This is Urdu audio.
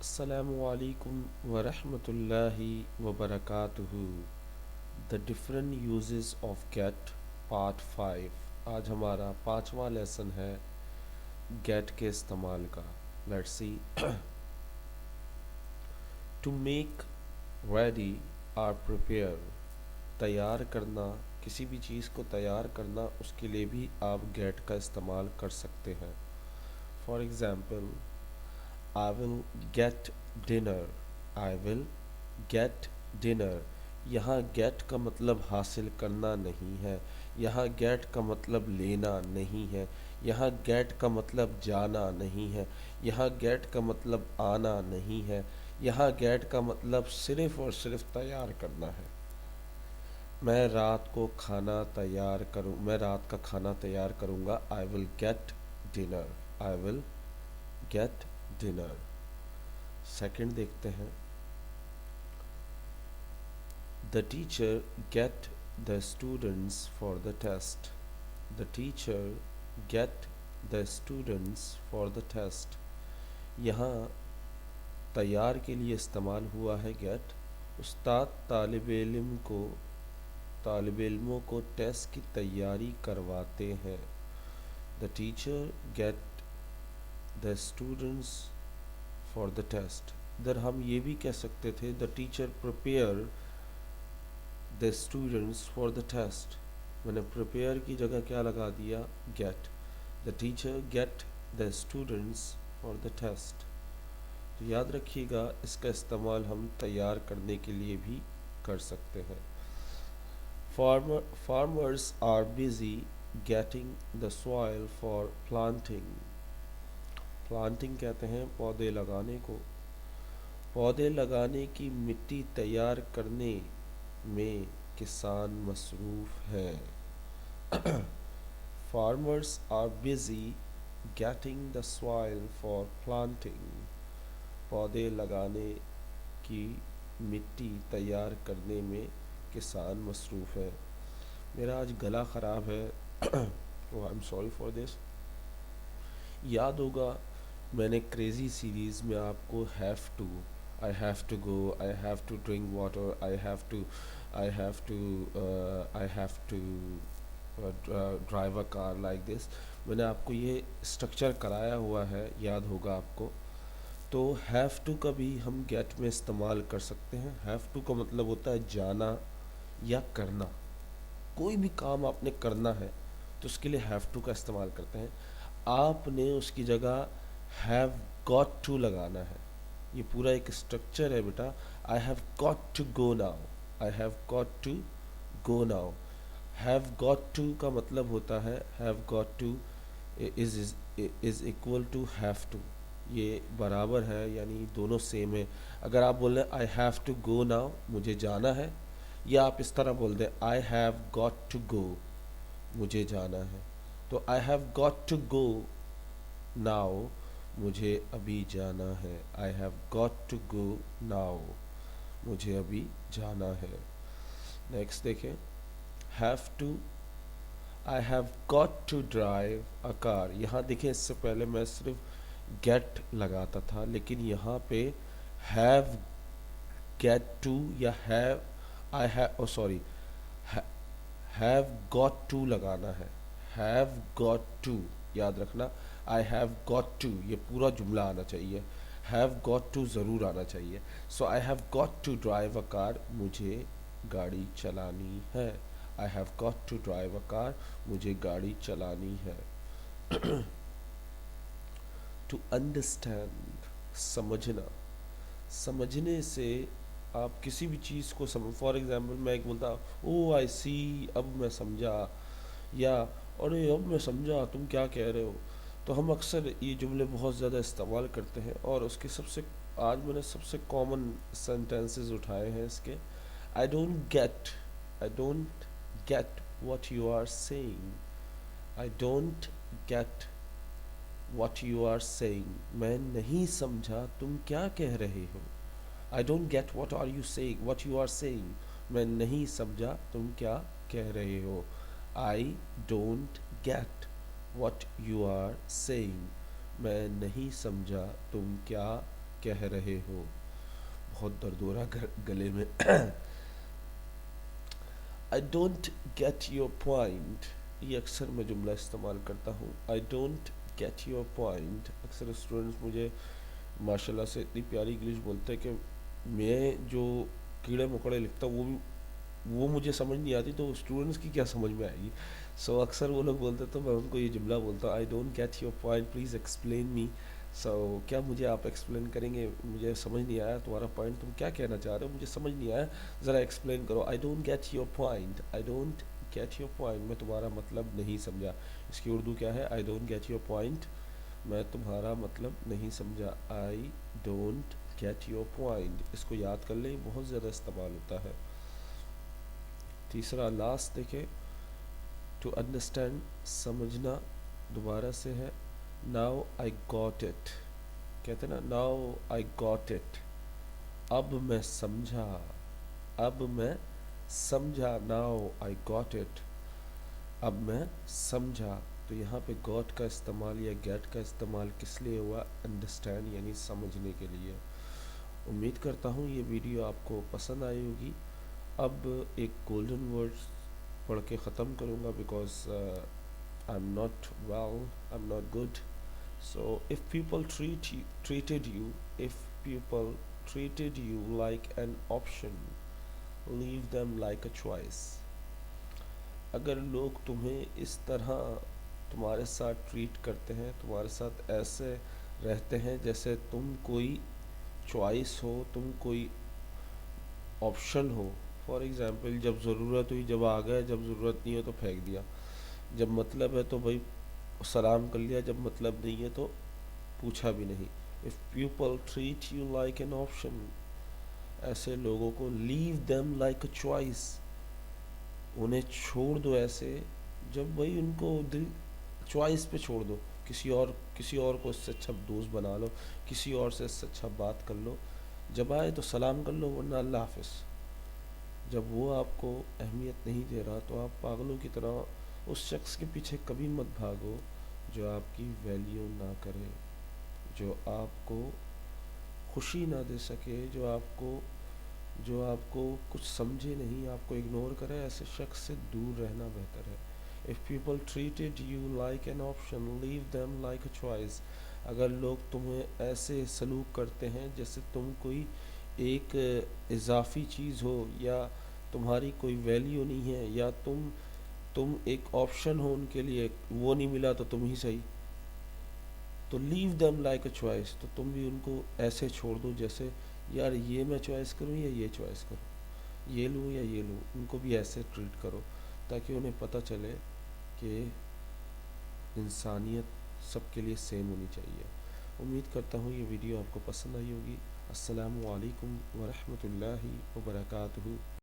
السلام علیکم ورحمۃ اللہ وبرکاتہ۔ The different uses of get part 5۔ آج ہمارا 5واں لیسن ہے get کے استعمال کا۔ Let's see۔ To make ready or prepare، تیار کرنا، کسی بھی چیز کو تیار کرنا، اس کے لیے بھی آپ get کا استعمال کر سکتے ہیں۔ For example، I will get dinner۔ I will get dinner۔ یہاں get کا مطلب حاصل کرنا نہیں ہے، یہاں get کا مطلب لینا نہیں ہے، یہاں get کا مطلب جانا نہیں ہے، یہاں get کا مطلب آنا نہیں ہے، یہاں get کا مطلب صرف اور صرف تیار کرنا ہے۔ میں رات کا کھانا تیار کروں گا۔ I will get dinner۔ I will get dinner۔ Second دیکھتے ہیں۔ The teacher get the students for the test۔ The teacher get the students for the test۔ یہاں تیار کے لیے استعمال ہوا ہے get۔ استاد طالب علموں کو ٹیسٹ کی تیاری کرواتے ہیں۔ The teacher get the students for the test۔ ادھر ہم یہ بھی کہہ سکتے تھے the teacher prepare the students for the test۔ میں نے prepare کی جگہ کیا لگا دیا؟ get۔ the teacher get the students for the test۔ تو یاد رکھیے گا اس کا استعمال ہم تیار کرنے کے لیے بھی کر سکتے ہیں۔ Farmers are busy getting the soil for planting۔ Planting کہتے ہیں پودے لگانے کو۔ پودے لگانے کی مٹی تیار کرنے میں کسان مصروف ہیں۔ Farmers are busy getting the soil for planting۔ پودے لگانے کی مٹی تیار کرنے میں کسان مصروف ہے۔ میرا آج گلا خراب ہے۔ I'm sorry for this۔ یاد ہوگا میں نے کریزی سیریز میں آپ کو I have to go، I have to drink water، I have to drive a car like this۔ میں نے آپ کو یہ اسٹرکچر کرایا ہوا ہے، یاد ہوگا آپ کو۔ تو have to کا بھی ہم get میں استعمال کر سکتے ہیں۔ have to کا مطلب ہوتا ہے جانا یا کرنا۔ کوئی بھی کام آپ نے کرنا ہے تو اس کے لیے have to کا استعمال کرتے ہیں۔ آپ نے اس کی جگہ have got to لگانا ہے۔ یہ پورا ایک اسٹرکچر ہے بیٹا۔ I have got to go now۔ I have got to go now۔ have got to کا مطلب ہوتا ہے have got to is equal to have to۔ یہ برابر ہے، یعنی دونوں سیم ہے۔ اگر آپ بول رہے ہیں I have to go now، مجھے جانا ہے، یا آپ اس طرح بول دیں I have got to go، مجھے جانا ہے۔ تو I have got to go now، مجھے ابھی جانا ہے۔ I have got to go now، مجھے ابھی جانا ہے۔ نیکسٹ دیکھیں have to۔ I have got to drive a car۔ یہاں دیکھیں اس سے پہلے میں صرف get لگاتا تھا، لیکن یہاں پہ have get to یا have got to لگانا ہے۔ have got to یاد رکھنا۔ I have got to یہ پورا جملہ آنا چاہیے، have got to ضرور آنا چاہیے۔ So I have got to drive a car، مجھے گاڑی چلانی ہے۔ I have got to drive a car، مجھے گاڑی چلانی ہے۔ To understand، سمجھنا۔ سمجھنے سے آپ کسی بھی چیز کو فار ایگزامپل میں ایک بولتا آئی سی، اب میں سمجھا، یا ارے اب میں سمجھا تم کیا کہہ رہے ہو۔ تو ہم اکثر یہ جملے بہت زیادہ استعمال کرتے ہیں، اور اس کے آج میں نے سب سے کامن سینٹینسز اٹھائے ہیں اس کے۔ I don't get what you are saying۔ I don't get what you are saying۔ میں نہیں سمجھا تم کیا کہہ رہے ہو۔ I don't get what you are saying۔ میں نہیں سمجھا تم کیا کہہ رہے ہو۔ I don't get what you are saying۔ میں نہیں سمجھا تم کیا کہہ رہے ہو. بہت درد ہو رہا گلے میں. I don't get your point. یہ اکثر میں جملہ استعمال کرتا ہوں. I don't get your point. اکثر اسٹوڈنٹس مجھے ماشاءاللہ سے اتنی پیاری انگلش بولتے ہیں کہ میں جو کیڑے مکوڑے لکھتا ہوں وہ مجھے سمجھ نہیں آتی، تو اسٹوڈنٹس کی کیا سمجھ میں آئے گی. سو اکثر وہ لوگ بولتے تو میں ان کو یہ جملہ بولتا ہوں، I don't get your point, please explain me. So کیا مجھے آپ ایکسپلین کریں گے؟ مجھے سمجھ نہیں آیا تمہارا پوائنٹ، تم کیا کہنا چاہ رہے ہو، مجھے سمجھ نہیں آیا، ذرا ایکسپلین کرو. I don't get your point, I don't get your point, میں تمہارا مطلب نہیں سمجھا. اس کی اردو کیا ہے؟ I don't get your point, میں تمہارا مطلب نہیں سمجھا. I don't get your point, اس کو یاد کر لیں، بہت زیادہ استعمال ہوتا ہے. تیسرا لاسٹ دیکھیں، ٹو انڈرسٹینڈ، سمجھنا، دوبارہ سے ہے ناؤ آئی گاٹ اٹ. کہتے ہیں نا ناؤ آئی گاٹ اٹ، اب میں سمجھا، اب میں سمجھا. ناؤ آئی گاٹ اٹ، اب میں سمجھا. تو یہاں پہ گاٹ کا استعمال یا گیٹ کا استعمال کس لیے ہوا؟ انڈرسٹینڈ یعنی سمجھنے کے لیے. امید کرتا ہوں یہ ویڈیو آپ کو پسند آئی ہوگی. اب ایک گولڈن ورڈ پڑھ کے ختم کروں گا، because I'm not well, I'm not good. So if people treated you, if people treated you like an option, leave them like a choice. اگر لوگ تمہیں اس طرح تمہارے ساتھ ٹریٹ کرتے ہیں، تمہارے ساتھ ایسے رہتے ہیں جیسے تم کوئی چوائس ہو، تم کوئی آپشن ہو. فار ایگزامپل، جب ضرورت ہوئی جب آ گئے، جب ضرورت نہیں ہو تو پھینک دیا. جب مطلب ہے تو بھائی سلام کر لیا، جب مطلب نہیں ہے تو پوچھا بھی نہیں. if people treat you like an option، ایسے لوگوں کو leave them like a choice، انہیں چھوڑ دو ایسے جب بھائی ان کو دل چوائس پہ چھوڑ دو. کسی اور کو اس سے اچھا دوست بنا لو، کسی اور سے اس سے اچھا بات کر لو. جب آئے تو سلام کر لو، ورنہ اللہ حافظ. جب وہ آپ کو اہمیت نہیں دے رہا تو آپ پاگلوں کی طرح اس شخص کے پیچھے کبھی مت بھاگو جو آپ کی ویلیو نہ کرے، جو آپ کو خوشی نہ دے سکے، جو آپ کو کچھ سمجھے نہیں، آپ کو اگنور کرے. ایسے شخص سے دور رہنا بہتر ہے. if people treated you like an option, leave them like a choice. اگر لوگ تمہیں ایسے سلوک کرتے ہیں جیسے تم کوئی ایک اضافی چیز ہو، یا تمہاری کوئی ویلیو نہیں ہے، یا تم ایک آپشن ہو ان کے لیے، وہ نہیں ملا تو تم ہی صحیح، تو لیو دیم لائک اے چوائس. تو تم بھی ان کو ایسے چھوڑ دو جیسے یار یہ میں چوائس کروں یا یہ چوائس کروں، یہ لوں یا یہ لوں. ان کو بھی ایسے ٹریٹ کرو تاکہ انہیں پتہ چلے کہ انسانیت سب کے لیے سیم ہونی چاہیے. امید کرتا ہوں یہ ویڈیو آپ کو پسند آئی ہوگی. السلام علیکم ورحمۃ اللہ وبرکاتہ.